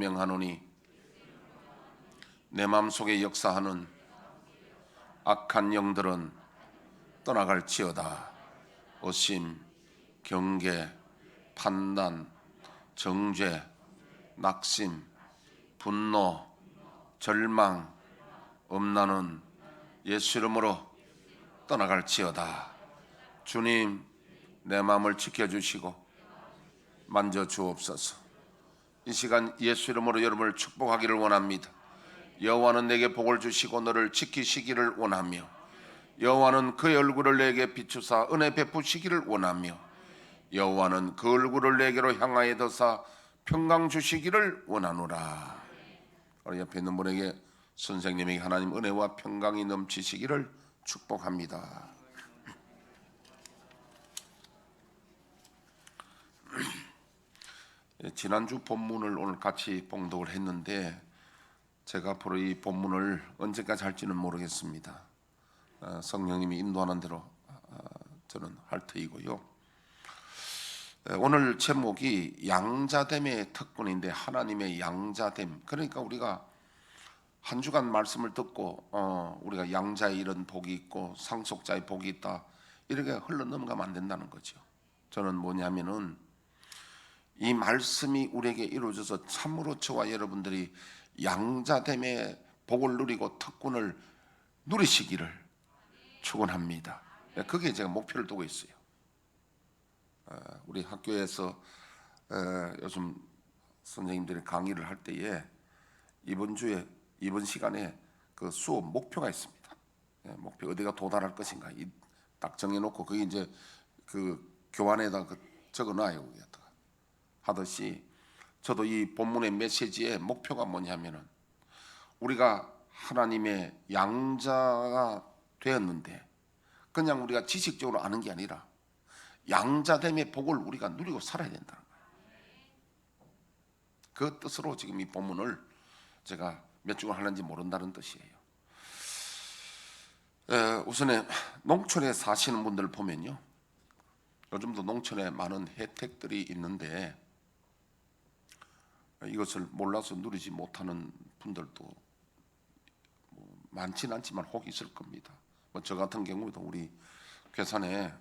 명하노니 내 마음속에 역사하는 악한 영들은 떠나갈지어다. 의심, 경계, 판단, 정죄, 낙심, 분노, 절망, 엄란은 예수 이름으로 떠나갈지어다. 주님, 내 마음을 지켜주시고 만져주옵소서. 이 시간 예수 이름으로 여러분을 축복하기를 원합니다. 여호와는 내게 복을 주시고 너를 지키시기를 원하며, 여호와는 그의 얼굴을 내게 비추사 은혜 베푸시기를 원하며, 여호와는 그 얼굴을 내게로 향하여 드사 평강 주시기를 원하노라. 우리 옆에 있는 분에게 선생님에게 하나님 은혜와 평강이 넘치시기를 축복합니다. 지난주 본문을 오늘 같이 봉독을 했는데 제가 앞으로 이 본문을 언제까지 할지는 모르겠습니다. 성령님이 인도하는 대로 저는 할 터이고요. 오늘 제목이 양자됨의 특권인데, 하나님의 양자됨. 그러니까 우리가 한 주간 말씀을 듣고 우리가 양자의 이런 복이 있고 상속자의 복이 있다, 이렇게 흘러 넘어가면 안 된다는 거죠. 저는 뭐냐면은 이 말씀이 우리에게 이루어져서 참으로 저와 여러분들이 양자됨의 복을 누리고 특권을 누리시기를 축원합니다. 그게 제가 목표를 두고 있어요. 우리 학교에서 요즘 선생님들이 강의를 할 때에 이번 시간에 그 수업 목표가 있습니다. 목표 어디가 도달할 것인가 딱 정해놓고 거기 이제 그 교환에다 적어놔요. 하듯이 저도 이 본문의 메시지의 목표가 뭐냐면은 우리가 하나님의 양자가 되었는데 그냥 우리가 지식적으로 아는 게 아니라 양자됨의 복을 우리가 누리고 살아야 된다는 거예요. 그 뜻으로 지금 이 본문을 제가 몇 주간 하는지 모른다는 뜻이에요. 우선에 농촌에 사시는 분들 보면요, 요즘도 농촌에 많은 혜택들이 있는데 이것을 몰라서 누리지 못하는 분들도 많지는 않지만 혹 있을 겁니다. 저 같은 경우도 우리 괴산에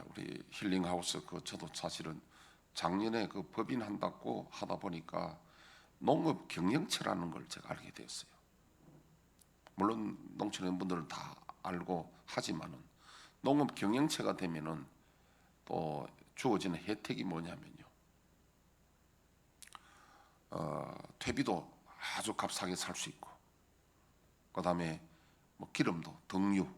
우리 힐링하우스 저도 사실은 작년에 그 법인 한다고 하다 보니까 농업 경영체라는 걸 제가 알게 되었어요. 물론 농촌의 분들은 다 알고 하지만은 농업 경영체가 되면은 또 주어지는 혜택이 뭐냐면요, 퇴비도 아주 값싸게 살 수 있고, 그 다음에 뭐 기름도, 등유,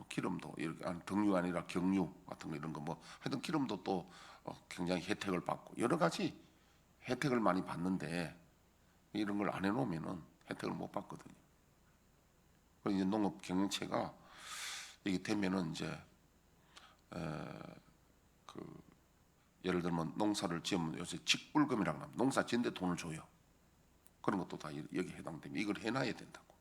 기름도 이렇게 등유가 아니라 경유 같은 거 이런 거 하여튼 기름도 또 굉장히 혜택을 받고 여러 가지 혜택을 많이 받는데 이런 걸 안 해놓으면은 혜택을 못 받거든요. 그래서 이제 농업 경영체가 이게 되면은 이제 예를 들면 농사를 지으면 요새 직불금이라고 합니다. 농사 짓는데 돈을 줘요. 그런 것도 다 여기 해당됩니다. 이걸 해놔야 된다고.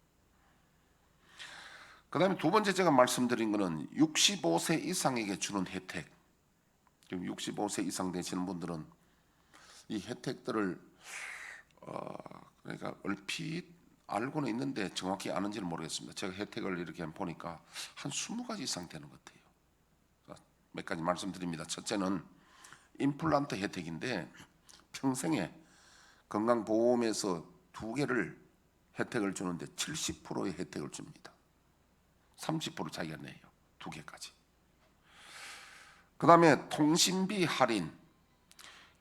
그 다음에 두 번째 제가 말씀드린 거는 65세 이상에게 주는 혜택. 지금 65세 이상 되시는 분들은 이 혜택들을 그러니까 얼핏 알고는 있는데 정확히 아는지는 모르겠습니다. 제가 혜택을 이렇게 보니까 한 20가지 이상 되는 것 같아요. 몇 가지 말씀드립니다. 첫째는 임플란트 혜택인데, 평생에 건강보험에서 2개를 혜택을 주는데 70%의 혜택을 줍니다. 30% 자기가 내요. 2개까지. 그 다음에 통신비 할인,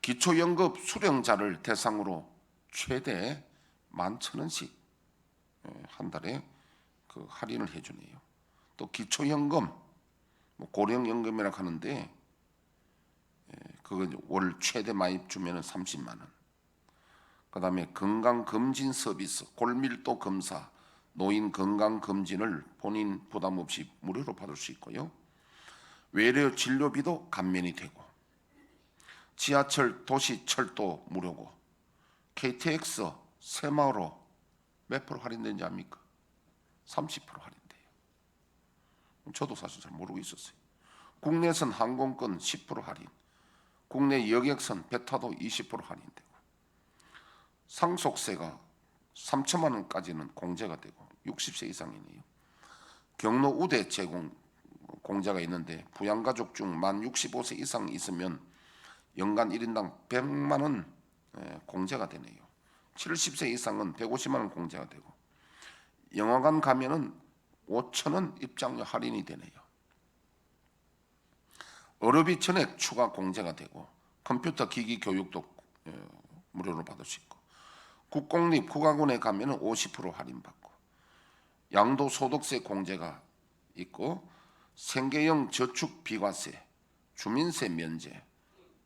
기초연금 수령자를 대상으로 최대 11,000원씩 한 달에 그 할인을 해주네요. 또 기초연금, 고령연금이라고 하는데 그거 월 최대 많이 주면은 30만 원. 그 다음에 건강검진 서비스, 골밀도 검사, 노인 건강검진을 본인 부담 없이 무료로 받을 수 있고요. 외래 진료비도 감면이 되고, 지하철, 도시, 철도 무료고, KTX, 새마을호 몇 프로 할인되는지 압니까? 30% 할인돼요. 저도 사실 잘 모르고 있었어요. 국내선 항공권 10% 할인, 국내 여객선 배 타도 20% 할인되고, 상속세가 3천만 원까지는 공제가 되고 60세 이상이네요. 경로 우대 제공 공제가 있는데 부양가족 중 만 65세 이상 있으면 연간 1인당 100만 원 공제가 되네요. 70세 이상은 150만 원 공제가 되고 영화관 가면은 5천 원 입장료 할인이 되네요. 어르비 전액 추가 공제가 되고 컴퓨터 기기 교육도 무료로 받을 수 있고 국공립 국악원에 가면은 50% 할인받고 양도소득세 공제가 있고 생계형 저축 비과세, 주민세 면제,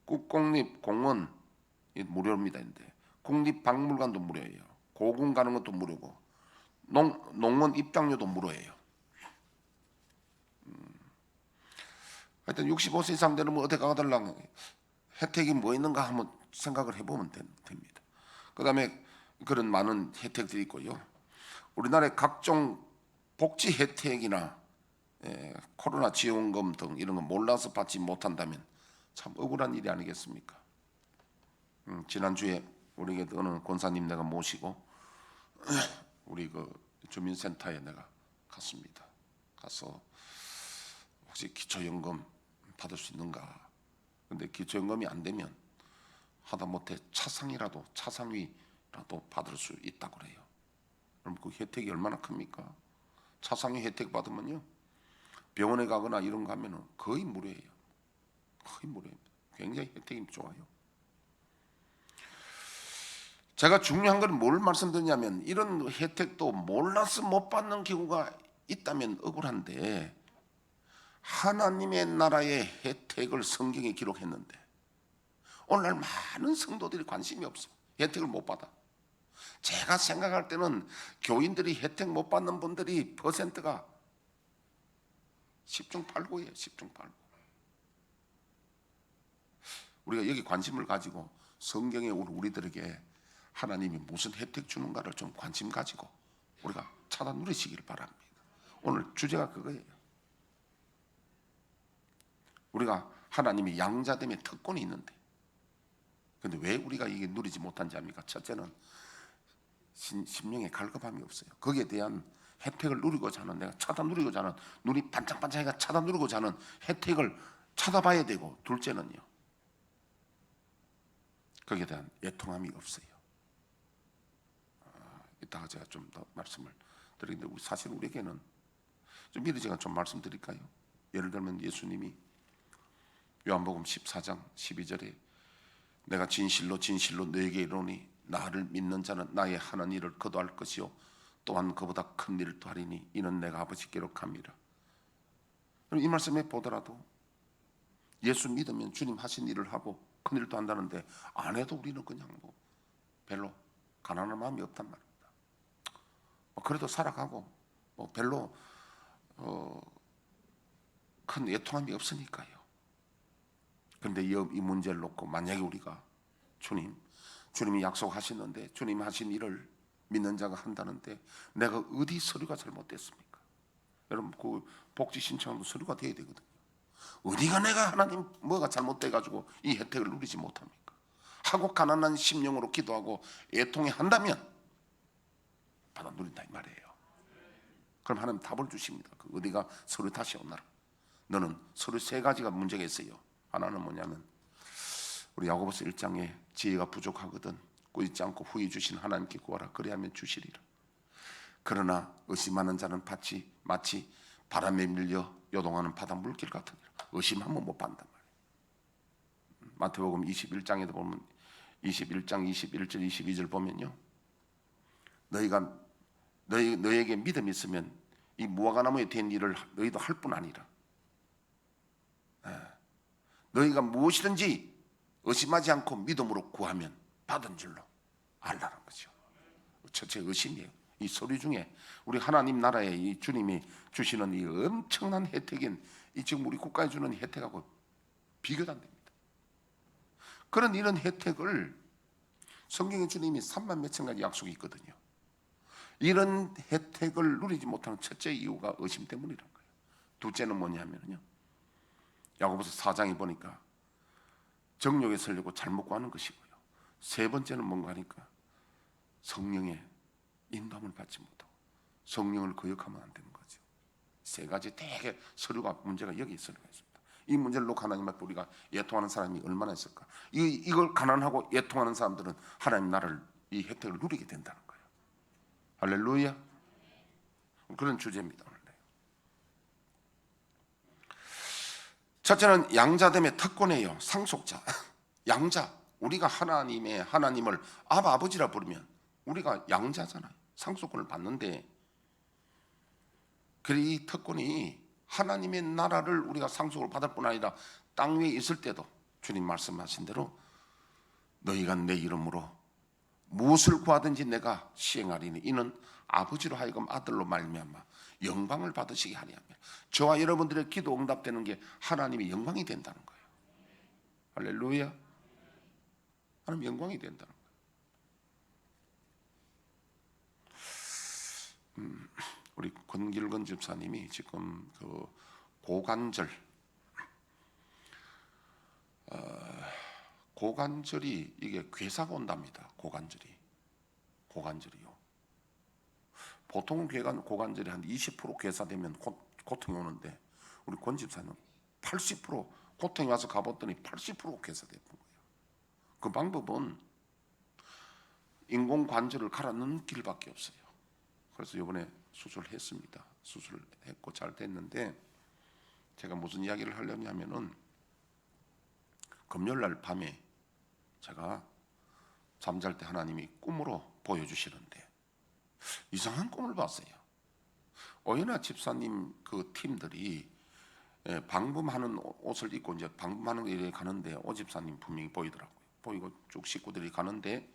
국공립 공원 무료입니다. 근데 국립박물관도 무료예요. 고궁 가는 것도 무료고 농원 입장료도 무료예요. 하여튼 65세 이상 되는 뭐 어디 가달랑 혜택이 뭐 있는가 한번 생각을 해보면 됩니다. 그 다음에 그런 많은 혜택들이 있고요. 우리나라의 각종 복지 혜택이나 코로나 지원금 등 이런 거 몰라서 받지 못한다면 참 억울한 일이 아니겠습니까? 지난주에 우리 어느 권사님 내가 모시고 우리 그 주민센터에 내가 갔습니다. 가서 혹시 기초연금 받을 수 있는가? 근데 기초연금이 안 되면 하다못해 차상위라도 받을 수 있다고 그래요. 그럼 그 혜택이 얼마나 큽니까? 차상위 혜택 받으면요 병원에 가거나 이런 거 하면은 거의 무료예요. 거의 무료입니다. 굉장히 혜택이 좋아요. 제가 중요한 건 뭘 말씀드리냐면 이런 혜택도 몰라서 못 받는 경우가 있다면 억울한데 하나님의 나라의 혜택을 성경에 기록했는데 오늘날 많은 성도들이 관심이 없어. 혜택을 못 받아. 제가 생각할 때는 교인들이 혜택 못 받는 분들이 퍼센트가 10중 8구예요. 10중 8구. 우리가 여기 관심을 가지고 성경에 우리들에게 하나님이 무슨 혜택 주는가를 좀 관심 가지고 우리가 찾아 누리시길 바랍니다. 오늘 주제가 그거예요. 우리가 하나님이 양자됨의 특권이 있는데 근데 왜 우리가 이게 누리지 못한지 압니까? 첫째는 심령에 갈급함이 없어요. 거기에 대한 혜택을 누리고자 하는 내가 찾아 누리고자 하는 눈이 반짝반짝해가 찾아 누리고자 하는 혜택을 찾아봐야 되고 둘째는요. 거기에 대한 애통함이 없어요. 이따가 제가 좀 더 말씀을 드리는데 사실 우리에게는 좀 미리 제가 좀 말씀드릴까요? 예를 들면 예수님이 요한복음 14장 12절에 내가 진실로 너에게 이르노니 나를 믿는 자는 나의 하는 일을 그도 할 것이요 또한 그보다 큰 일을 또 하리니 이는 내가 아버지께로 갑니다. 이 말씀에 보더라도 예수 믿으면 주님 하신 일을 하고 큰 일도 한다는데 안 해도 우리는 그냥 뭐 별로 가난한 마음이 없단 말입니다. 그래도 살아가고 뭐 별로 큰 애통함이 없으니까요. 그런데 이 문제를 놓고 만약에 우리가 주님이 약속하시는데 주님 하신 일을 믿는 자가 한다는데 내가 어디 서류가 잘못됐습니까? 여러분 그 복지 신청도 서류가 돼야 되거든요. 어디가 내가 하나님 뭐가 잘못돼가지고 이 혜택을 누리지 못합니까? 하고 가난한 심령으로 기도하고 애통해 한다면 받아 누린다 이 말이에요. 그럼 하나님 답을 주십니다. 그 어디가 서류 다시 오너라. 너는 서류 세 가지가 문제가 있어요. 하나는 뭐냐면 우리 야고보서 1장에 지혜가 부족하거든 꾸짖지 않고 후히 주신 하나님께 구하라 그리하면 주시리라. 그러나 의심하는 자는 마치 바람에 밀려 요동하는 바다 물길 같으니라. 의심하면 못 받는단 말이에요. 마태복음 21장에도 보면 21장 21절 22절 보면요. 너에게 믿음이 있으면 이 무화과나무에 된 일을 너희도 할 뿐 아니라 너희가 무엇이든지 의심하지 않고 믿음으로 구하면 받은 줄로 알라는 거죠. 첫째 의심이에요. 이 서류 중에 우리 하나님 나라에 이 주님이 주시는 이 엄청난 혜택인 이 지금 우리 국가에 주는 혜택하고 비교도 안 됩니다. 그런 이런 혜택을 성경에 주님이 3만 몇천 가지 약속이 있거든요. 이런 혜택을 누리지 못하는 첫째 이유가 의심 때문이란 거예요. 둘째는 뭐냐면요. 야고보서 4장에 보니까 정욕에 설려고 잘못 구하는 것이고요. 세 번째는 뭔가 하니까 성령의 인도함을 받지 못하고 성령을 거역하면 안 되는 거죠. 세 가지 되게 서류가 문제가 여기 서류가 있습니다. 이 문제를 놓고 하나님 앞에 우리가 애통하는 사람이 얼마나 있을까? 이걸 가난하고 애통하는 사람들은 하나님 나라를 이 혜택을 누리게 된다는 거예요. 할렐루야. 그런 주제입니다. 오늘. 첫째는 양자됨의 특권이에요. 상속자. 양자. 우리가 하나님을 아버지라 부르면 우리가 양자잖아요. 상속권을 받는데, 그래 이 특권이 하나님의 나라를 우리가 상속을 받을 뿐 아니라 땅 위에 있을 때도 주님 말씀하신 대로 너희가 내 이름으로 무엇을 구하든지 내가 시행하리니 이는 아버지로 하여금 아들로 말미암아 영광을 받으시게 하리 하며, 저와 여러분들의 기도 응답되는 게 하나님의 영광이 된다는 거예요. 할렐루야. 하나님 영광이 된다는 거예요. 우리 권길건 집사님이 지금 그 고관절이 이게 괴사가 온답니다. 고관절이요. 보통 고관절이 한 20% 괴사되면 고통이 오는데 우리 권 집사는 80% 고통이 와서 가봤더니 80% 괴사됐던 거예요. 그 방법은 인공관절을 갈아 넣는 길밖에 없어요. 그래서 이번에 수술을 했습니다. 수술을 했고 잘 됐는데, 제가 무슨 이야기를 하려냐면은 금요일날 밤에 제가 잠잘 때 하나님이 꿈으로 보여주시는데 이상한 꿈을 봤어요. 오연아 집사님 그 팀들이 방범하는 옷을 입고 이제 방범하는 일에 가는데 오 집사님 분명히 보이더라고요. 보이고 쭉 식구들이 가는데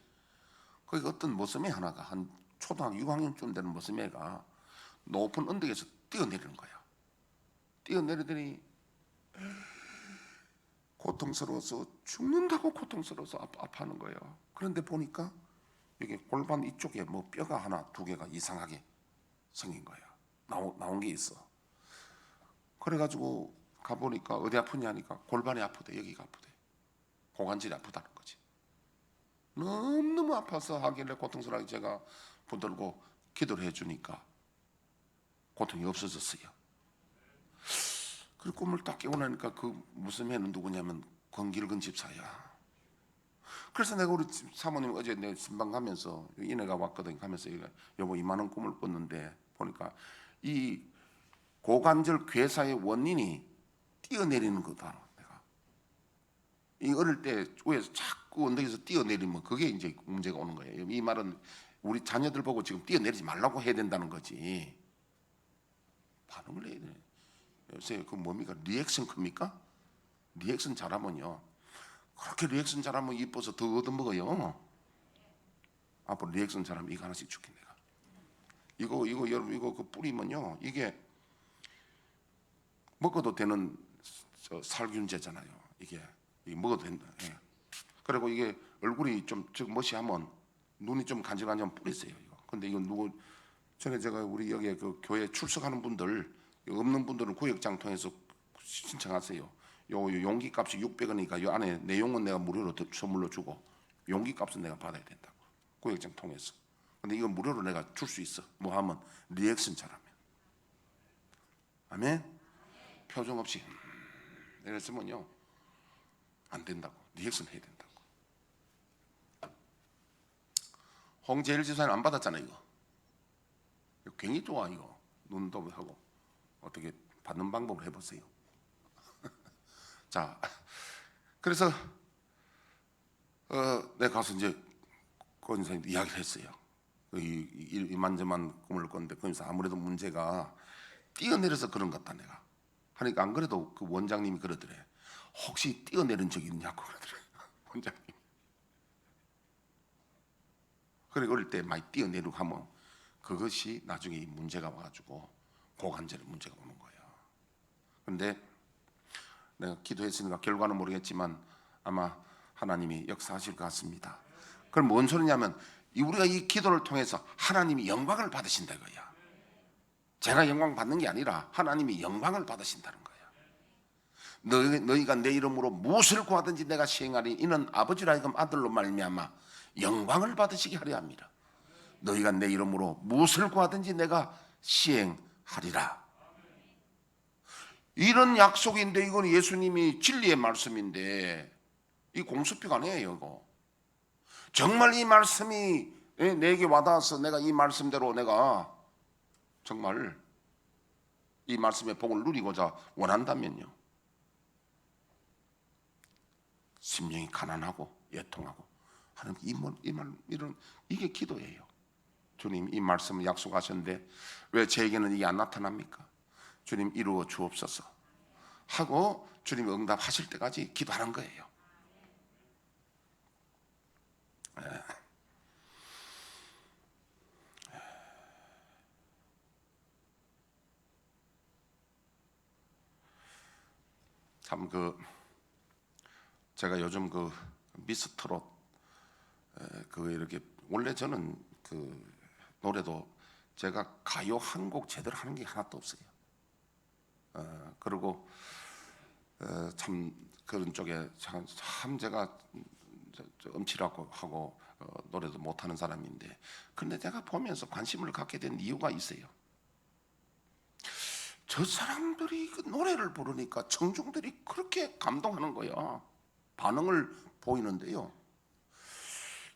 거기 어떤 머슴애 하나가 한 초등학교 6학년쯤 되는 머슴애가 높은 언덕에서 뛰어내리는 거야. 뛰어내리더니 고통스러워서 죽는다고 고통스러워서 아파하는 거예요. 그런데 보니까 여기 골반 이쪽에 뭐 뼈가 하나 두 개가 이상하게 생긴 거야. 나온 게 있어. 그래가지고 가보니까 어디 아프냐 하니까 골반이 아프대. 여기가 아프대. 고관절이 아프다는 거지. 너무너무 아파서 하길래 고통스러워서 제가 붙들고 기도를 해주니까 고통이 없어졌어요. 그리고 꿈을 딱 깨고 나니까 그 무슨 애는 누구냐면 권길근 집사야. 그래서 내가 우리 사모님 어제 내 신방 가면서 이내가 왔거든. 가면서 여보 이만한 꿈을 꿨는데 보니까 이 고관절 괴사의 원인이 뛰어내리는 거다. 내가 이 어릴 때 위에서 자꾸 언덕에서 뛰어내리면 그게 이제 문제가 오는 거예요. 이 말은 우리 자녀들 보고 지금 뛰어내리지 말라고 해야 된다는 거지. 반응을 해야 돼. 요새 그 뭡니까? 리액션 큽니까? 리액션 잘하면요. 그렇게 리액션 잘하면 이뻐서 더 얻어먹어요. 앞으로 리액션 잘하면 이거 하나씩 줄게 내가. 이거 여러분 이거 그 뿌리면요. 이게 먹어도 되는 살균제잖아요. 이게 먹어도 된다. 예. 그리고 이게 얼굴이 좀 머시하면 눈이 좀 간질간질하면 뿌리세요. 이거. 근데 이거 전에 제가 우리 여기에 그 교회 출석하는 분들 없는 분들은 구역장 통해서 신청하세요. 요 용기 값이 600원이니까 요 안에 내용은 내가 무료로 선물로 주고 용기 값은 내가 받아야 된다고. 구역장 통해서. 근데 이거 무료로 내가 줄 수 있어. 뭐 하면 리액션 잘하면. 아멘. 표정 없이 이랬으면요 안 된다고. 리액션 해야 된다고. 홍재일 지사는 안 받았잖아요. 이거 굉장히 좋아. 이거 눈도 하고 어떻게 받는 방법을 해보세요. 자, 그래서 내가 가서 이제 권사님 이야기를 했어요. 이만저만 꿈을 꿨는데 거기서 아무래도 문제가 뛰어내려서 그런 것 같다 내가 하니까 안 그래도 그 원장님이 그러더래. 혹시 뛰어내린 적이 있냐고 그러더래. 원장님. 그래 어릴 때 많이 뛰어내리고 하면 그것이 나중에 문제가 와가지고 고관절에 문제가 오는 거예요. 그런데 내가 기도했으니까 결과는 모르겠지만 아마 하나님이 역사하실 것 같습니다. 그럼 뭔 소리냐면 우리가 이 기도를 통해서 하나님이 영광을 받으신다 이거야. 제가 영광 받는 게 아니라 하나님이 영광을 받으신다는 거야. 너희가 내 이름으로 무엇을 구하든지 내가 시행하리 이는 아버지라 하여금 아들로 말미암아 영광을 받으시게 하려 합니다. 너희가 내 이름으로 무엇을 구하든지 내가 시행하리라. 이런 약속인데 이건 예수님이 진리의 말씀인데 이 공수표가 아니에요. 이거 정말 이 말씀이 내게 와닿아서 내가 이 말씀대로 내가 정말 이 말씀의 복을 누리고자 원한다면요, 심령이 가난하고 애통하고 하는 이런 이게 기도예요. 주님, 이 말씀을 약속하셨는데 왜 저에게는 이게 안 나타납니까? 주님 이루어 주옵소서 하고 주님이 응답하실 때까지 기도하는 거예요. 참 제가 요즘 미스트롯 이렇게 원래 저는 노래도 제가 가요 한 곡 제대로 하는 게 하나도 없어요. 그리고 참 그런 쪽에 참 제가 음치라고 하고 노래도 못하는 사람인데, 근데 제가 보면서 관심을 갖게 된 이유가 있어요. 저 사람들이 그 노래를 부르니까 청중들이 그렇게 감동하는 거야. 반응을 보이는데요.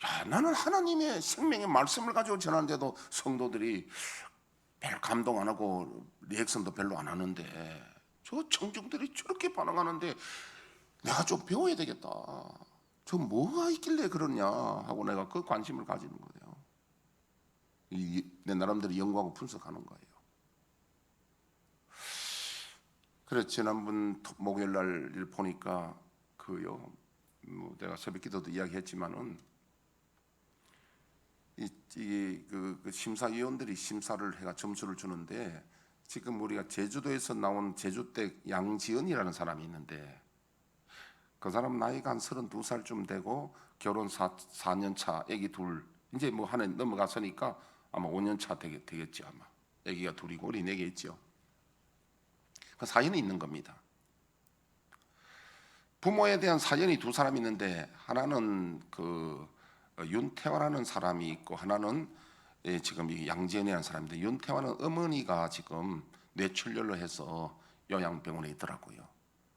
야, 나는 하나님의 생명의 말씀을 가지고 전하는데도 성도들이 별 감동 안 하고 리액션도 별로 안 하는데 저 청중들이 저렇게 반응하는데 내가 좀 배워야 되겠다. 저 뭐가 있길래 그러냐 하고 내가 그 관심을 가지는 거예요. 내 나름대로 연구하고 분석하는 거예요. 그래서 지난번 목요일 날 보니까 내가 새벽기도도 이야기했지만은 그 심사위원들이 심사를 해가 점수를 주는데, 지금 우리가 제주도에서 나온 제주댁 양지연이라는 사람이 있는데 그 사람 나이가 한 32살쯤 되고 결혼 4년 차 애기 둘, 이제 뭐 하나 넘어갔으니까 아마 5년 차 되겠지. 아마 애기가 둘이고 어린 애기 있죠. 그 사연이 있는 겁니다. 부모에 대한 사연이 두 사람이 있는데 하나는 윤태화라는 사람이 있고 하나는 지금 이 양지연이라는 사람인데, 윤태화는 어머니가 지금 뇌출혈로 해서 요양병원에 있더라고요.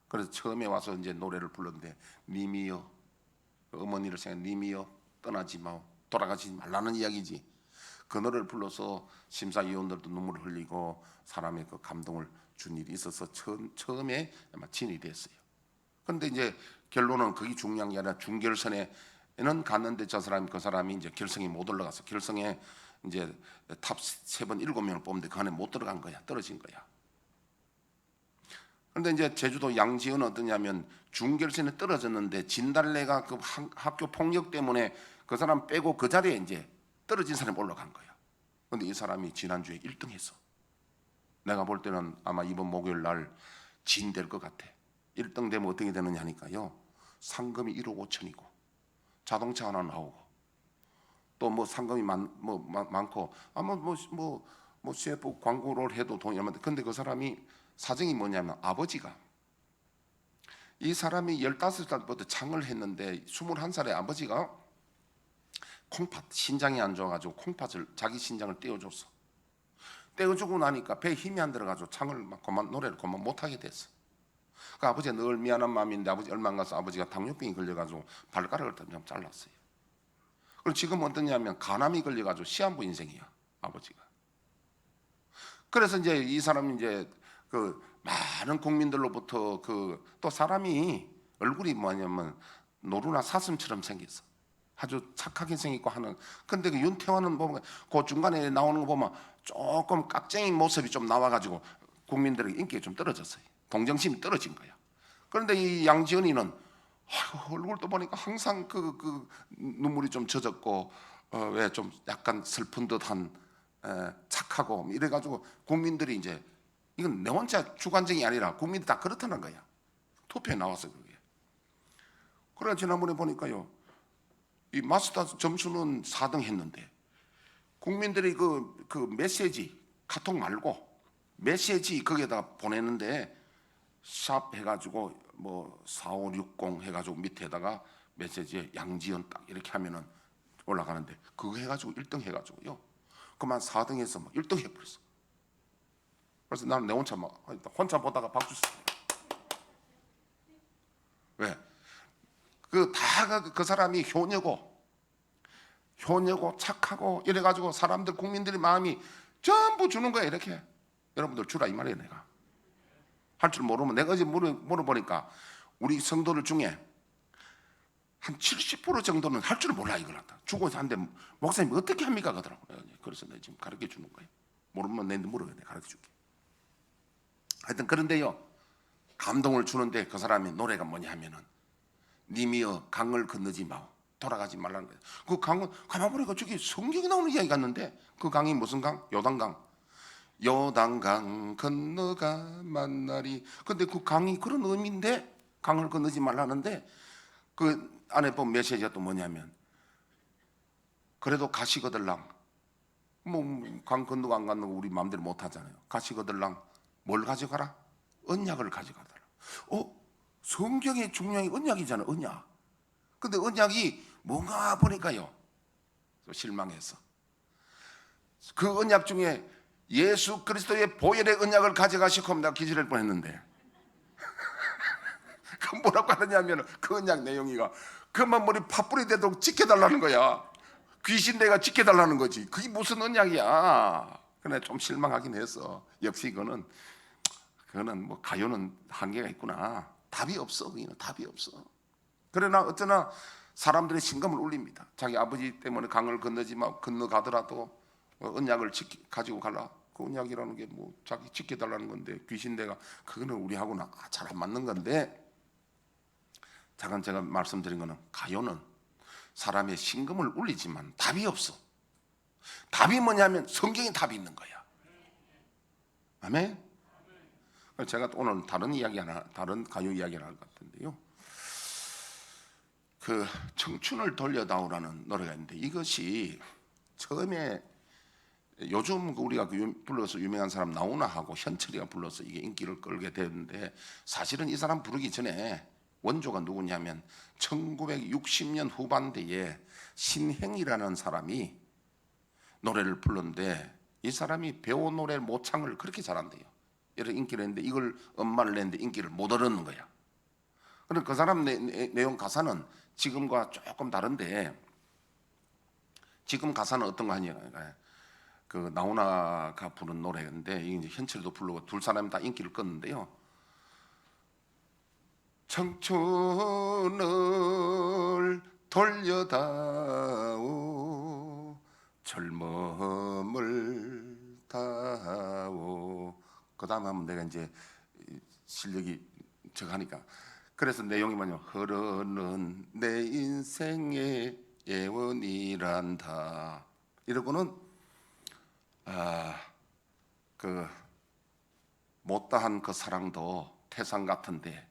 그래서 처음에 와서 이제 노래를 불렀는데, 님이여, 어머니를 생각해, 님이여 떠나지 마, 돌아가지 말라는 이야기지. 그 노래를 불러서 심사위원들도 눈물을 흘리고 사람의 그 감동을 준 일이 있어서 처음에 아마 진이 됐어요. 그런데 이제 결론은 그게 중요한 게 아니라 중결선에는 갔는데 그 사람이 이제 결승에 못 올라가서 결승에 이제 탑 3번 7명을 뽑는데 그 안에 못 들어간 거야. 떨어진 거야. 그런데 이제 제주도 양지연은 어떠냐면 중결선에 떨어졌는데 진달래가 그 학교 폭력 때문에 그 사람 빼고 그 자리에 이제 떨어진 사람이 올라간 거야. 그런데 이 사람이 지난주에 1등 했어. 내가 볼 때는 아마 이번 목요일 날 진 될 것 같아. 1등 되면 어떻게 되느냐 하니까요, 상금이 1억 5천이고 자동차 하나 나오고 또 뭐 상금이 많고 아마 뭐 CF 광고를 해도 돈이 얼마인데, 근데 그 사람이 사정이 뭐냐면 아버지가, 이 사람이 15살부터 창을 했는데 21살에 아버지가 콩팥, 신장이 안 좋아가지고 콩팥을 자기 신장을 떼어줬어. 떼어주고 나니까 배에 힘이 안 들어가지고 창을 노래를 그만 못하게 됐어. 그 아버지가 늘 미안한 마음인데 아버지 얼마 안 가서 아버지가 당뇨병이 걸려가지고 발가락을 좀 잘랐어요. 그리고 지금 어떠냐면 간암이 걸려가지고 시한부 인생이야, 아버지가. 그래서 이제 이 사람이 이제 많은 국민들로부터 또 사람이 얼굴이 뭐냐면 노루나 사슴처럼 생겼어. 아주 착하게 생기고 하는. 근데 그 윤태화는 보면 그 중간에 나오는 거 보면 조금 깍쟁이 모습이 좀 나와가지고 국민들의 인기가 좀 떨어졌어요. 동정심이 떨어진 거야. 그런데 이 양지연이는 얼굴도 보니까 항상 눈물이 좀 젖었고 왜 좀 약간 슬픈 듯한 착하고 이래가지고 국민들이 이제 이건 내 혼자 주관적이 아니라 국민들이 다 그렇다는 거야. 투표에 나와서 그게. 그래 지난번에 보니까요, 이 마스터 점수는 4등 했는데 국민들이 그 메시지 카톡 말고 메시지 거기에다 보내는데 샵 해가지고 뭐 4560 해가지고 밑에다가 메시지에 양지연 딱 이렇게 하면은 올라가는데 그거 해가지고 1등 해가지고요. 그만 4등에서 막 1등 해버렸어. 그래서 나는 내 혼자 보다가 박수 쳤어. 왜? 그 사람이 효녀고 착하고 이래가지고 사람들 국민들의 마음이 전부 주는 거야. 이렇게 여러분들 주라 이 말이에요. 내가 할 줄 모르면 내가 어제 물어보니까 우리 성도들 중에 한 70% 정도는 할 줄 몰라. 이걸 한다. 죽어서 한데 목사님 어떻게 합니까? 그러더라고요. 그래서 내가 지금 가르쳐 주는 거예요. 모르면 내한테 물어요. 내가 가르쳐 줄게. 하여튼 그런데요, 감동을 주는데 그 사람의 노래가 뭐냐 하면은 님이여 강을 건너지 마오, 돌아가지 말라는 거예요. 그 강은 가만 보니까 저기 성경에 나오는 이야기 같는데 그 강이 무슨 강? 요단강 건너가 만나리. 근데 그 강이 그런 의미인데 강을 건너지 말라는데 그 안에 보면 메시지가 또 뭐냐면 그래도 가시거들랑 뭐 강 건너고 안 건너고 우리 마음대로 못 하잖아요. 가시거들랑 뭘 가져가라? 언약을 가져가더라. 성경의 중요한 게 언약이잖아요. 언약. 근데 언약이 뭔가 보니까요, 실망해서 그 언약 중에 예수 그리스도의 보혈의 언약을 가져가시고 내가 기절할 뻔했는데 그 뭐라고 하느냐면 그 언약 내용이가 그만 머리 팥불이 되도록 지켜달라는 거야. 귀신 내가 지켜달라는 거지. 그게 무슨 언약이야. 그래 좀 실망하긴 했어. 역시 그거는 뭐 가요는 한계가 있구나. 답이 없어. 그게는 답이 없어. 그러나 어쩌나 사람들의 심금을 울립니다. 자기 아버지 때문에 강을 건너지 마, 건너가더라도 언약을 가지고 갈라. 그 언약이라는 게 뭐 자기 지켜달라는 건데 귀신 내가 그거는 우리하고는 잘 안 맞는 건데, 잠깐 제가 말씀드린 거는 가요는 사람의 심금을 울리지만 답이 없어. 답이 뭐냐면 성경에 답이 있는 거야. 아멘. 제가 오늘 다른 가요 이야기를 할 것 같은데요. 그 청춘을 돌려다오라는 노래가 있는데 이것이 처음에 요즘 우리가 불러서 유명한 사람 나훈아하고 현철이가 불러서 이게 인기를 끌게 되는데 사실은 이 사람 부르기 전에 원조가 누구냐면 1960년 후반대에 신행이라는 사람이 노래를 불렀는데 이 사람이 배우 노래 모창을 그렇게 잘한대요. 이런 인기를 했는데 이걸 엄마를 냈는데 인기를 못 얻는 거야. 그런데 그 사람 내용 가사는 지금과 조금 다른데, 지금 가사는 어떤 거 아니에요? 그 나훈아가 부른 노래인데 이제 현철도 부르고 둘 사람이 다 인기를 껐는데요. 청춘을 돌려다오 젊음을 다오. 그 다음 하면 내가 이제 실력이 저거 하니까, 그래서 내용이 뭐냐, 흐르는 내 인생의 예원이란다. 이러고는 그 못다한 그 사랑도 태산 같은데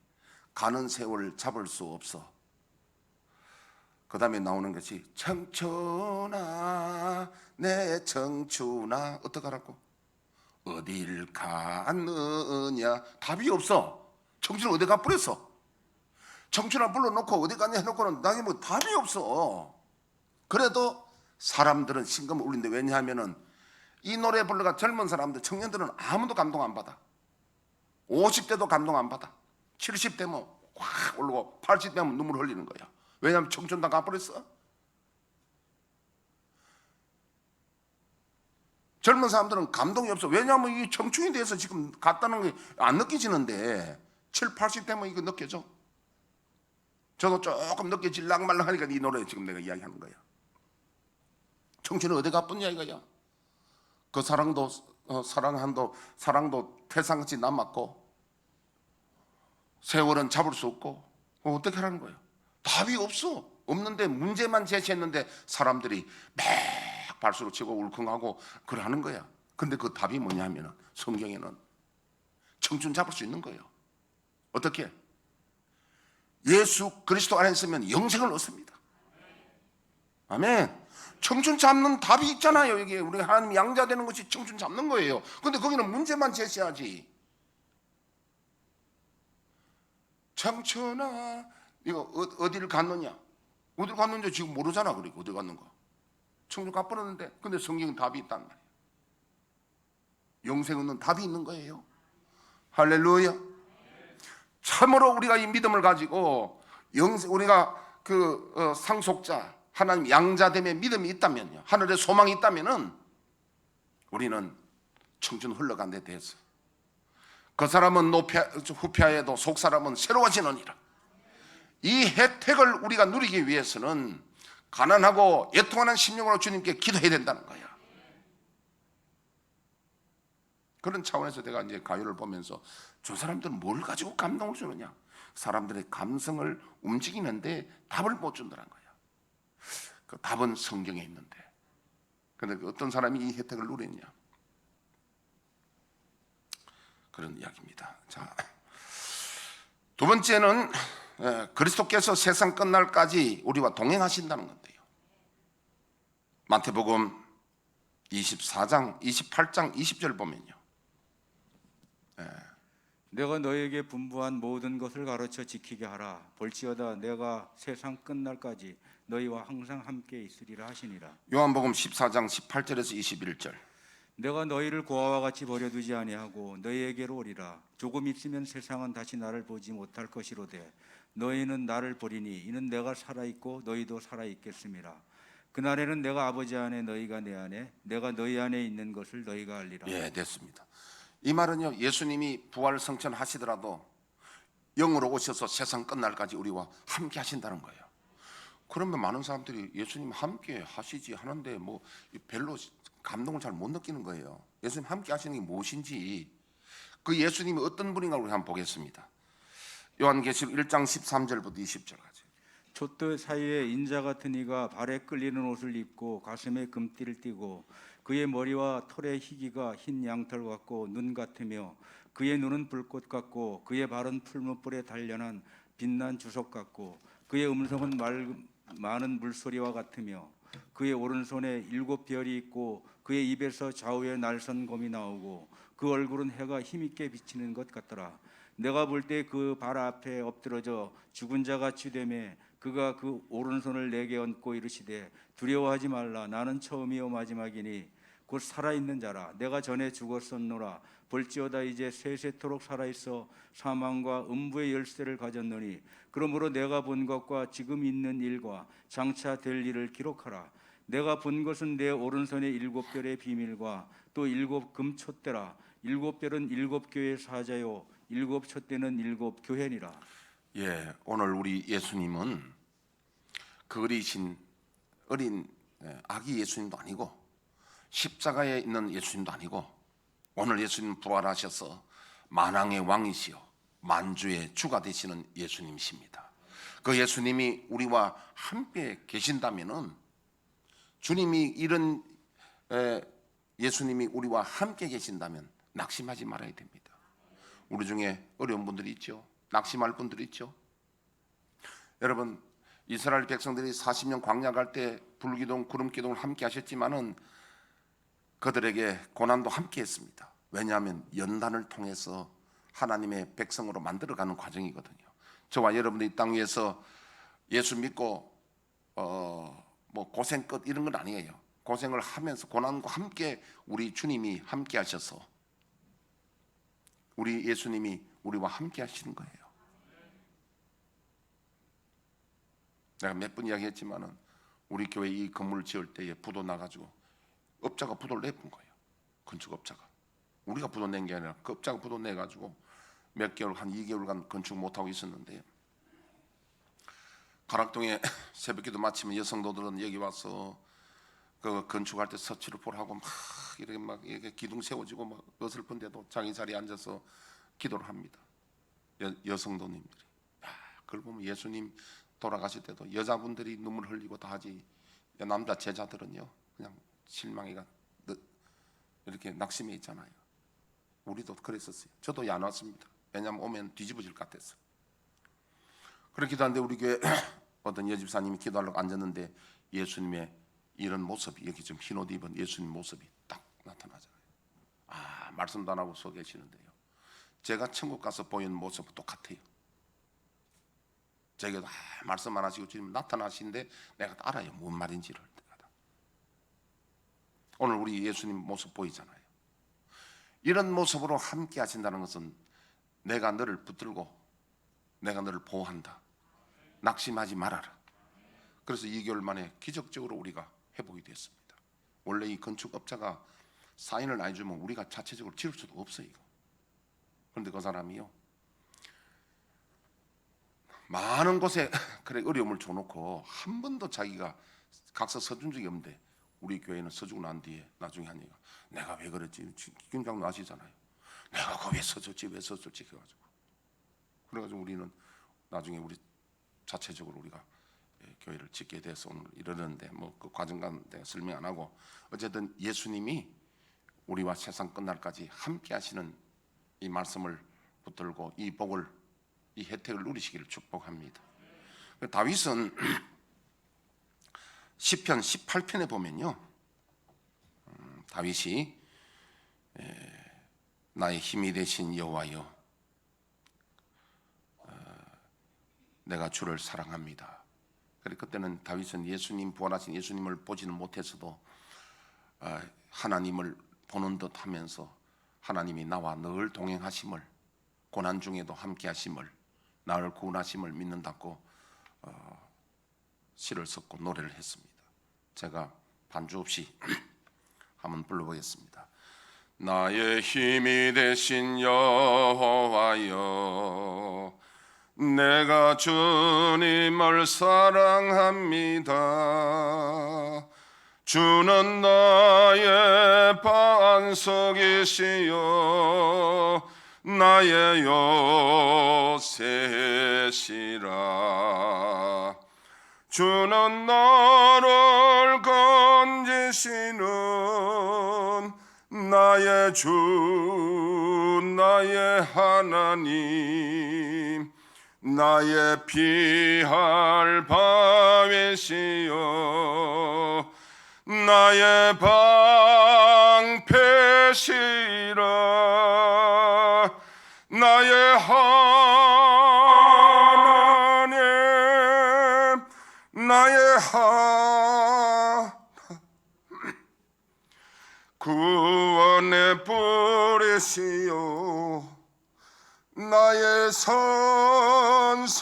가는 세월 잡을 수 없어. 그 다음에 나오는 것이 청춘아 내 청춘아 어떡하라고? 어딜 가느냐. 답이 없어. 청춘은 어디 가버렸어. 청춘아 불러놓고 어디 갔냐 해놓고는 나게 뭐 답이 없어. 그래도 사람들은 심금을 울린데, 왜냐하면은 이 노래 불러가 젊은 사람들, 청년들은 아무도 감동 안 받아. 50대도 감동 안 받아. 70대면 확 오르고 80대면 눈물 흘리는 거야. 왜냐하면 청춘 다 가버렸어. 젊은 사람들은 감동이 없어. 왜냐하면 이 청춘에 대해서 지금 갔다는 게 안 느껴지는데 7, 80대면 이거 느껴져. 저도 조금 느껴질랑말랑 하니까 이 노래 지금 내가 이야기하는 거야. 청춘은 어디 가뿐냐 이거야. 그 사랑도 사랑도 태산같이 남았고 세월은 잡을 수 없고 어떻게 하라는 거야. 답이 없어. 없는데 문제만 제시했는데 사람들이 막 발수로 치고 울컹하고 그러는 거야. 근데 그 답이 뭐냐면 성경에는 청춘 잡을 수 있는 거예요. 어떻게? 예수 그리스도 안에 있으면 영생을 얻습니다. 아멘. 청춘 잡는 답이 있잖아요. 여기 우리 하나님 양자 되는 것이 청춘 잡는 거예요. 근데 거기는 문제만 제시하지. 청춘아 이거 어디를 갔느냐? 어디를 갔는지 지금 모르잖아. 그리고 어디 갔는가? 천국 가버렸는데, 근데 성경은 답이 있단 말이에요. 영생 없는 답이 있는 거예요. 할렐루야. 참으로 우리가 이 믿음을 가지고 우리가 상속자 하나님 양자됨의 믿음이 있다면요, 하늘의 소망이 있다면은 우리는 청춘 흘러간 데 대해서 그 사람은 후패하여도 속 사람은 새로워지느니라. 이 혜택을 우리가 누리기 위해서는 가난하고 애통하는 심령으로 주님께 기도해야 된다는 거야. 그런 차원에서 내가 이제 가요를 보면서 저 사람들은 뭘 가지고 감동을 주느냐, 사람들의 감성을 움직이는데 답을 못 준다는 거야. 그 답은 성경에 있는데, 그런데 어떤 사람이 이 혜택을 누리느냐, 그런 이야기입니다. 자, 두 번째는 그리스도께서 세상 끝날까지 우리와 동행하신다는 건데요. 마태복음 24장 28장 20절 보면요, 내가 너에게 분부한 모든 것을 가르쳐 지키게 하라. 볼지어다 내가 세상 끝날까지 너희와 항상 함께 있으리라 하시니라. 요한복음 14장 18절에서 21절. 내가 너희를 고아와 같이 버려두지 아니하고 너희에게로 오리라. 조금 있으면 세상은 다시 나를 보지 못할 것이로되 너희는 나를 보리니 이는 내가 살아있고 너희도 살아있겠음이라. 그날에는 내가 아버지 안에 너희가 내 안에 내가 너희 안에 있는 것을 너희가 알리라. 예, 됐습니다. 이 말은요, 예수님이 부활 성천하시더라도 영으로 오셔서 세상 끝날까지 우리와 함께 하신다는 거예요. 그러면 많은 사람들이 예수님 함께 하시지 하는데 뭐 별로 감동을 잘 못 느끼는 거예요. 예수님 함께 하시는 게 무엇인지, 그 예수님이 어떤 분인가 우리 한번 보겠습니다. 요한계시록 1장 13절부터 20절까지. 촛대 사이에 인자 같은 이가 발에 끌리는 옷을 입고 가슴에 금띠를 띠고 그의 머리와 털의 희기가 흰 양털 같고 눈 같으며 그의 눈은 불꽃 같고 그의 발은 풀무불에 단련한 빛난 주석 같고 그의 음성은 많은 물소리와 같으며 그의 오른손에 7별이 있고 그의 입에서 좌우에 날선 곰이 나오고 그 얼굴은 해가 힘있게 비치는 것 같더라. 내가 볼 때 그 발 앞에 엎드러져 죽은 자 같이 되매 그가 그 오른손을 내게 얹고 이르시되 두려워하지 말라. 나는 처음이요 마지막이니 곧 살아있는 자라. 내가 전에 죽었었노라. 볼지어다 이제 세세토록 살아있어 사망과 음부의 열쇠를 가졌노니 그러므로 내가 본 것과 지금 있는 일과 장차 될 일을 기록하라. 내가 본 것은 내 오른손의 7별의 비밀과 또 7 금촛대라. 7별은 7교회의 사자요 7 촛대는 7 교회니라. 예, 오늘 우리 예수님은 그 어린 아기 예수님도 아니고 십자가에 있는 예수님도 아니고, 오늘 예수님 부활하셔서 만왕의 왕이시요 만주의 주가 되시는 예수님이십니다. 그 예수님이 우리와 함께 계신다면은, 주님이 이런 예수님이 우리와 함께 계신다면 낙심하지 말아야 됩니다. 우리 중에 어려운 분들이 있죠. 낙심할 분들이 있죠. 여러분, 이스라엘 백성들이 40년 광야 갈 때 불기둥 구름기둥을 함께 하셨지만은 그들에게 고난도 함께 했습니다. 왜냐하면 연단을 통해서 하나님의 백성으로 만들어가는 과정이거든요. 저와 여러분들이 이 땅 위에서 예수 믿고 뭐 고생 끝 이런 건 아니에요. 고생을 하면서 고난과 함께 우리 주님이 함께 하셔서 우리 예수님이 우리와 함께 하시는 거예요. 내가 몇 번 이야기했지만은 우리 교회 이 건물을 지을 때에 부도 나가지고 업자가 부도를 내본 거예요. 건축업자가. 우리가 부도 낸 게 아니라 그 업자가 부도 내가지고 몇 개월, 한 2개월간 건축 못하고 있었는데, 가락동에 새벽기도 마치면 여성도들은 여기 와서 그 건축할 때 서치를 보라고 막 이렇게 기둥 세워지고 막 어설픈데도 자기 자리에 앉아서 기도를 합니다. 여성도님들이. 그걸 보면 예수님 돌아가실 때도 여자분들이 눈물 흘리고 다 하지, 남자 제자들은요 그냥 실망이가 이렇게 낙심해 있잖아요. 우리도 그랬었어요. 저도 안 왔습니다. 왜냐하면 오면 뒤집어질 것 같았어요. 그렇기도 한데 우리 교회 어떤 여집사님이 기도하려고 앉았는데 예수님의 이런 모습이, 여기 좀 흰옷 입은 예수님 모습이 딱 나타나잖아요. 말씀도 안 하고 서 계시는데요, 제가 천국 가서 보이는 모습은 똑같아요. 제게도 말씀 안 하시고 주님 나타나시는데 내가 알아요, 뭔 말인지를. 오늘 우리 예수님 모습 보이잖아요. 이런 모습으로 함께 하신다는 것은 내가 너를 붙들고 내가 너를 보호한다. 낙심하지 말아라. 그래서 2개월 만에 기적적으로 우리가 회복이 됐습니다. 원래 이 건축업자가 사인을 안 해주면 우리가 자체적으로 지을 수도 없어요. 그런데 그 사람이요, 많은 곳에 그래 어려움을 줘놓고 한 번도 자기가 각서 써준 적이 없는데 우리 교회는 써주고 난 뒤에 나중에 하니까 내가 왜 그랬지? 김장로 아시잖아요. 내가 그거 왜 써줬지? 왜 써줬지? 그래가지고 우리는 나중에 우리 자체적으로 우리가 교회를 짓게 돼서 오늘 이러는데 뭐 그 과정 가운데 설명 안 하고 어쨌든 예수님이 우리와 세상 끝날까지 함께 하시는 이 말씀을 붙들고 이 복을, 이 혜택을 누리시기를 축복합니다. 다윗은 시편 18편에 보면요, 다윗이 나의 힘이 되신 여호와여, 내가 주를 사랑합니다. 그때는 다윗은 예수님, 부활하신 예수님을 보지는 못했어도 하나님을 보는 듯 하면서 하나님이 나와 늘 동행하심을, 고난 중에도 함께 하심을, 나를 구원하심을 믿는다고 시를 썼고 노래를 했습니다. 제가 반주 없이 한번 불러보겠습니다. 나의 힘이 되신 여호와여, 내가 주님을 사랑합니다. 주는 나의 반석이시여 나의 요새시라. 주는 나를 건지시는 나의 주, 나의 하나님, 나의 피할 바위시여 나의 방패시라. 나의 하나님, 나의 구원의 뿌리시여 나의 선성이라.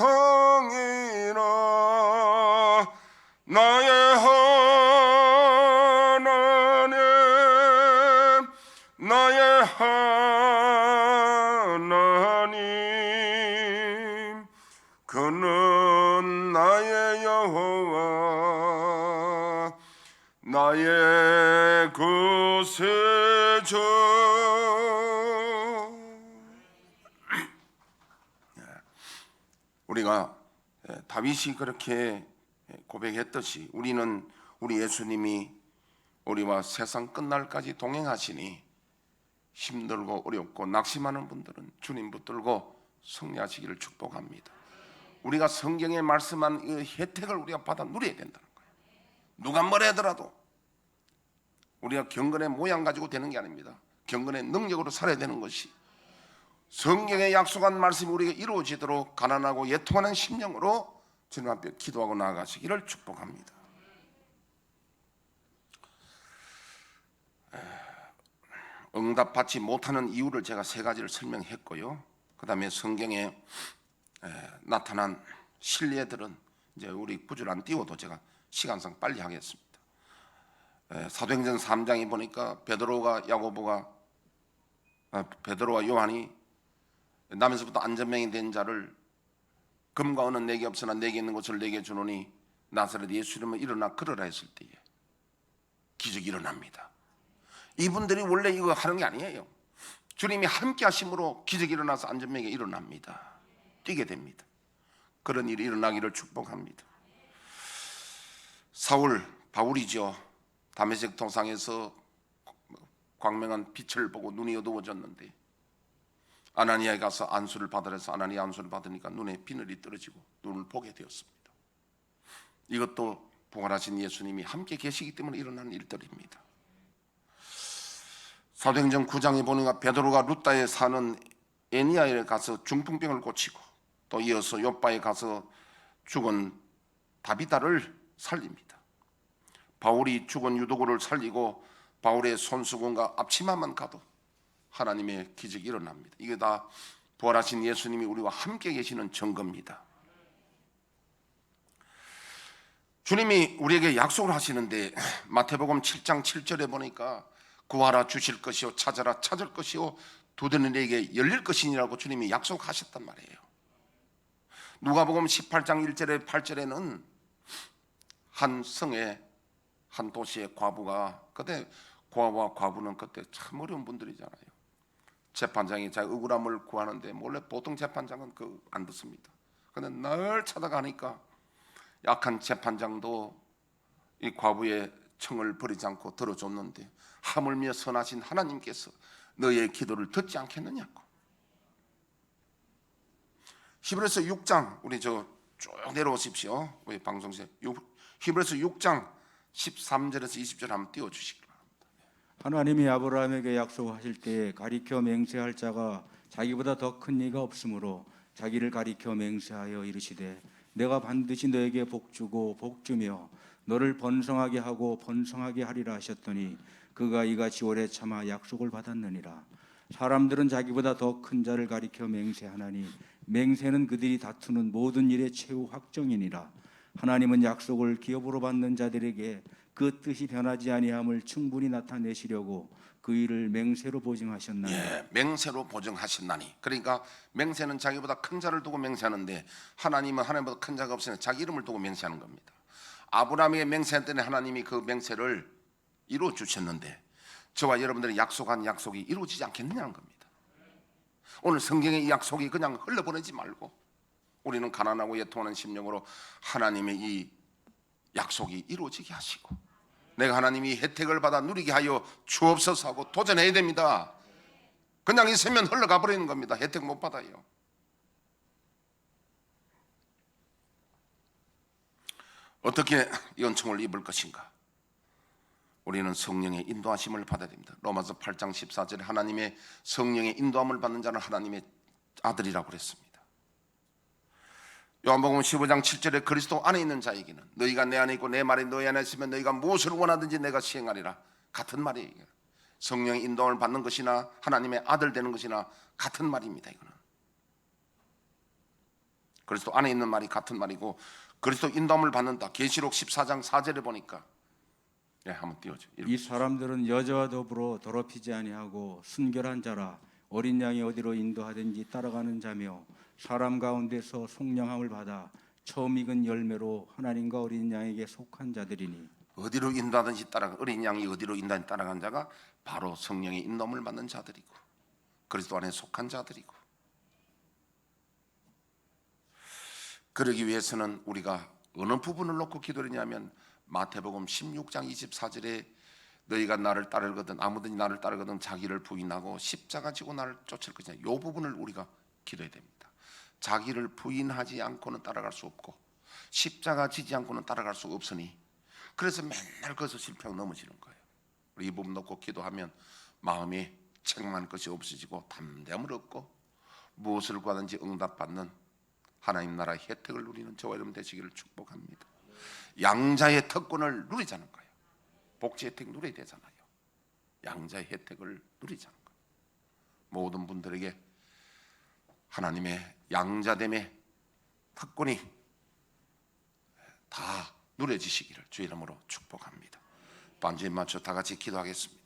나의 하나님, 나의 하나님, 그는 나의 여호와, 나의 구세주. 우리가 다윗이 그렇게 고백했듯이 우리는 우리 예수님이 우리와 세상 끝날까지 동행하시니 힘들고 어렵고 낙심하는 분들은 주님 붙들고 승리하시기를 축복합니다. 우리가 성경에 말씀한 이 혜택을 우리가 받아 누려야 된다는 거예요. 누가 뭐라 하더라도 우리가 경건의 모양 가지고 되는 게 아닙니다. 경건의 능력으로 살아야 되는 것이, 성경에 약속한 말씀이 우리에게 이루어지도록 가난하고 애통하는 심령으로 주님 앞에 기도하고 나아가시기를 축복합니다. 응답받지 못하는 이유를 제가 3가지를 설명했고요. 그 다음에 성경에 나타난 신뢰들은 이제 우리 구절 안 띄워도 제가 시간상 빨리 하겠습니다. 사도행전 3장에 보니까 베드로와 요한이 남에서부터 안전명이 된 자를 금과 은은 내게 없으나 내게 있는 것을 내게 주노니 나사렛 예수 이름으로 일어나 걸으라 했을 때에 기적이 일어납니다. 이분들이 원래 이거 하는 게 아니에요. 주님이 함께 하심으로 기적이 일어나서 안전명이 일어납니다. 뛰게 됩니다. 그런 일이 일어나기를 축복합니다. 바울이죠. 다메섹 도상에서 광명한 빛을 보고 눈이 어두워졌는데 아나니아에 가서 안수를 받으라 해서 아나니아 안수를 받으니까 눈에 비늘이 떨어지고 눈을 보게 되었습니다. 이것도 부활하신 예수님이 함께 계시기 때문에 일어나는 일들입니다. 사도행전 9장에 보니까 베드로가 루다에 사는 에니아에 가서 중풍병을 고치고 또 이어서 요바에 가서 죽은 다비다를 살립니다. 바울이 죽은 유도고를 살리고 바울의 손수건과 앞치마만 가도 하나님의 기적이 일어납니다. 이게 다 부활하신 예수님이 우리와 함께 계시는 증거입니다. 주님이 우리에게 약속을 하시는데 마태복음 7장 7절에 보니까 구하라 주실 것이요 찾아라 찾을 것이요 두드리는 이에게 열릴 것이니라고 주님이 약속하셨단 말이에요. 누가복음 18장 1절에 8절에는 한 성에 한 도시의 과부가, 그때 고아와 과부는 그때 참 어려운 분들이잖아요. 재판장이 자기 억울함을 구하는데 원래 보통 재판장은 안 듣습니다. 그런데 늘 찾아가니까 약한 재판장도 이 과부의 청을 버리지 않고 들어줬는데 하물며 선하신 하나님께서 너의 기도를 듣지 않겠느냐고. 히브리서 6장, 우리 쭉 내려오십시오. 우리 방송세 히브리서 6장 13절에서 20절 한번 띄워주시기 바랍니다. 하나님이 아브라함에게 약속하실 때에 가리켜 맹세할 자가 자기보다 더 큰 이가 없으므로 자기를 가리켜 맹세하여 이르시되 내가 반드시 너에게 복주고 복주며 너를 번성하게 하고 번성하게 하리라 하셨더니 그가 이같이 오래 참아 약속을 받았느니라. 사람들은 자기보다 더 큰 자를 가리켜 맹세하나니 맹세는 그들이 다투는 모든 일의 최후 확정이니라. 하나님은 약속을 기업으로 받는 자들에게 그 뜻이 변하지 아니함을 충분히 나타내시려고 그 일을 맹세로 보증하셨나니. 예, 맹세로 보증하셨나니. 그러니까 맹세는 자기보다 큰 자를 두고 맹세하는데 하나님은 하나님보다 큰 자가 없으니 자기 이름을 두고 맹세하는 겁니다. 아브라함에게 맹세했더니 하나님이 그 맹세를 이루어 주셨는데 저와 여러분들이 약속한 약속이 이루어지지 않겠느냐는 겁니다. 오늘 성경의 이 약속이 그냥 흘러보내지 말고 우리는 가난하고 애통하는 심령으로 하나님의 이 약속이 이루어지게 하시고 내가 하나님이 혜택을 받아 누리게 하여 주옵소서 하고 도전해야 됩니다. 그냥 있으면 흘러가 버리는 겁니다. 혜택 못 받아요. 어떻게 연총을 입을 것인가? 우리는 성령의 인도하심을 받아야 됩니다. 로마서 8장 14절에 하나님의 성령의 인도함을 받는 자는 하나님의 아들이라고 그랬습니다. 요한복음 15장 7절에 그리스도 안에 있는 자에게는 너희가 내 안에 있고 내 말이 너희 안에 있으면 너희가 무엇을 원하든지 내가 시행하리라. 같은 말이에요. 성령의 인도함을 받는 것이나 하나님의 아들 되는 것이나 같은 말입니다. 이거는 그리스도 안에 있는 말이 같은 말이고 그리스도 인도함을 받는다. 계시록 14장 4절에 보니까 한번 띄워줘. 이 사람들은 여자와 더불어 더럽히지 아니하고 순결한 자라 어린 양이 어디로 인도하든지 따라가는 자며 사람 가운데서 속량함을 받아 처음 익은 열매로 하나님과 어린 양에게 속한 자들이니. 어디로 인도하든지 따라가 어린 양이 어디로 인도하든지 따라간 자가 바로 성령의 인도함을 받는 자들이고 그리스도 안에 속한 자들이고. 그러기 위해서는 우리가 어느 부분을 놓고 기도를 하냐면 마태복음 16장 24절에 너희가 나를 따르거든 아무든지 나를 따르거든 자기를 부인하고 십자가 지고 나를 쫓을 것이냐. 이 부분을 우리가 기도해야 됩니다. 자기를 부인하지 않고는 따라갈 수 없고 십자가 지지 않고는 따라갈 수 없으니 그래서 맨날 거기서 실패하고 넘어지는 거예요. 우리 이 부분 놓고 기도하면 마음이 책망할 것이 없어지고 담대함을 얻고 무엇을 구하든지 응답받는 하나님 나라의 혜택을 누리는 저와 여러분 되시기를 축복합니다. 양자의 특권을 누리자는 거예요. 복지 혜택 누려야 되잖아요. 양자의 혜택을 누리자는 거예요. 모든 분들에게 하나님의 양자됨의 특권이 다 누려지시기를 주의 이름으로 축복합니다. 반주에 맞춰 다 같이 기도하겠습니다.